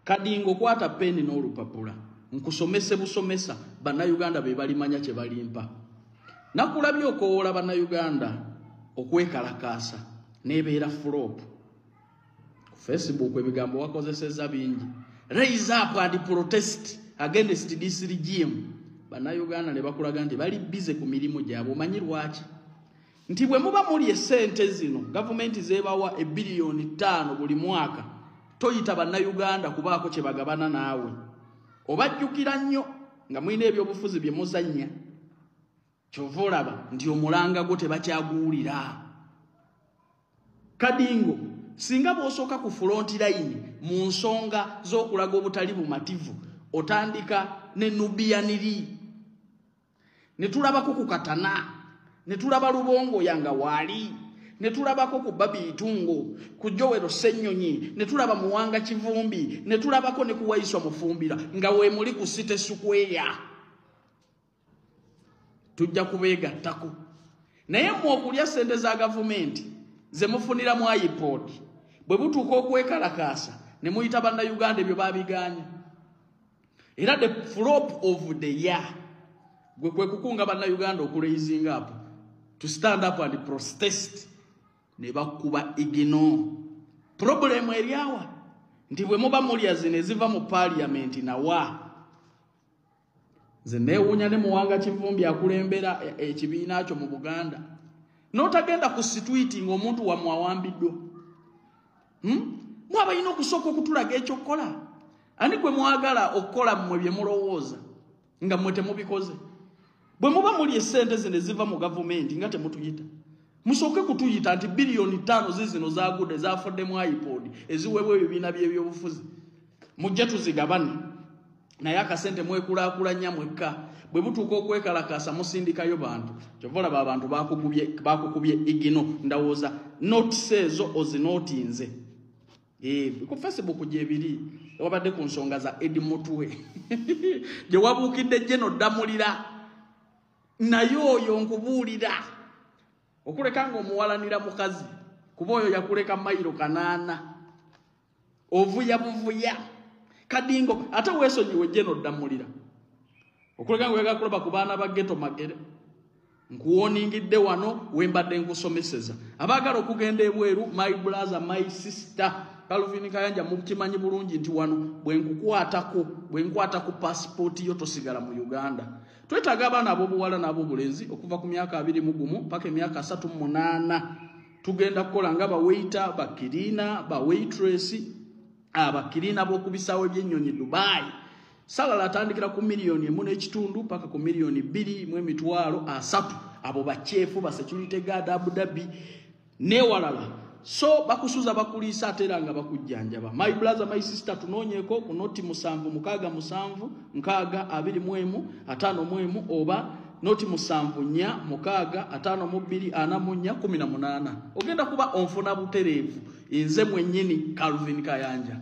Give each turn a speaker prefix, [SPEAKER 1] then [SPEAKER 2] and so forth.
[SPEAKER 1] Kadingo kwata peni n'olupapula nkusomese busomesa bannayuganda be balimanya kye balimpa. Nakulabye okoola bannayuganda okwekalakaasa n'ebeera flop. Ku Facebook ebigambo wakozesezza bingi. Raise up and protest against this regime. Bannayuganda ne bakulaga nti bali bize ku mirimu gyabwe. Omanyi lwaki? Nti bwe muba muli essente zino gavumenti zeebawa ebiliyoni 5 buli mwaka, toyita bannayuganda kubaako kye bagabana naawe. Obajjukira nnyo nga mulina ebyobufuzi bye muzannya. Kyova olaba nti omulanga gwo tebakyaguwulira. Kadingo singa bw'osooka ku front line mu nsonga z'okulaga obutali bumativu otandika ne Nubianiri, ne tulabako ku Katana, ne tulaba Lubongo yanga waali, ne tulabako ku Babiitungo, ku Jowero Ssennyonyi, ne tulaba Muwanga Kivumbi, ne tulabako ne ku Waiswa Mufumbira nga we muli ku City Square. Tujja kubeegattako. Naye mmwe okulya ssente za gavumenti ze mufunira mu iPod bwe butuuka okwekalakaasa ne muyita bannayuganda ebyo babiganya. Era the flop of the year gwe kwe kukunga bannayuganda okuraisinga up to stand up and protest ne bakuba igino. Problem eriawa nti bwe muba mulya zino eziva mu parliament nawa zenewunya ne Muwanga Kivumbi akulembera ekibiina kyo mu Buganda n'otagenda ku situiti ng'omuntu wamwawambiddwa. Mwaba ino okusooka okutulaga ekyokukola. Ani gwe mwagala okukola mmwe bye mulowooza nga mmwe temubikoze? Bwe muba muli essente zino eziva mu gavumenti nga temutuyita, musooke kutuyita nti biliyoni 5 zizino zagudde zafudde mu iPod eziweebwa ebibiina by'ebyobufuzi. Mujje tuzigabane. Naye akasente mwekulaakulanya mwekka. Bwe butuuka okwekalakaasa musindikayo bantu. Kyova olaba abantu bakukubye igino ndowooza notisi ezo ozinootinze. Ku Facebook gyebiri wabadde ku nsonga za Edi Mutwe gye wabuukidde Jeno Damulira naye oyo nkubuulira okuleka ng'omuwalanira mukazi kuba oyo yakuleka mayiro 8 ovuya buvuya. Kadingo ate weesonyiwe Jeno Damulira okuleka ng'oyagala kulaba ku baana ba Ghetto Magere nkuwoningidde wano wembadde nkusomeseza abaagala okugenda ebweru, my brother my sister Calvin Kayanja mukimanyi bulungi nti wano bwe nkwata ku passport yo tosigala mu Uganda. Twetaaga abaana ab'obuwala n'ab'obulenzi okuva ku myaka 21 paka emyaka 38 tugenda kukola nga bawaiter, bakirina, bawaitress, abakirina b'okubisaawo ebyennyonyi Dubai. Salala atandikira ku miliyoni 1.5 paka ku miliyoni 2.3 abo bachefu ba security guard Abu Dhabi newalala. So bakusuza bakulisa ateranga bakujjanjaba. My brother my sister tunonyeko ku noti 7 mukaga 7 nkaga 21 5 oba noti 7 nya mukaga 5 2 4 18 ogenda kuba onfuna buterevu enze mwennyini Calvin Kayanja.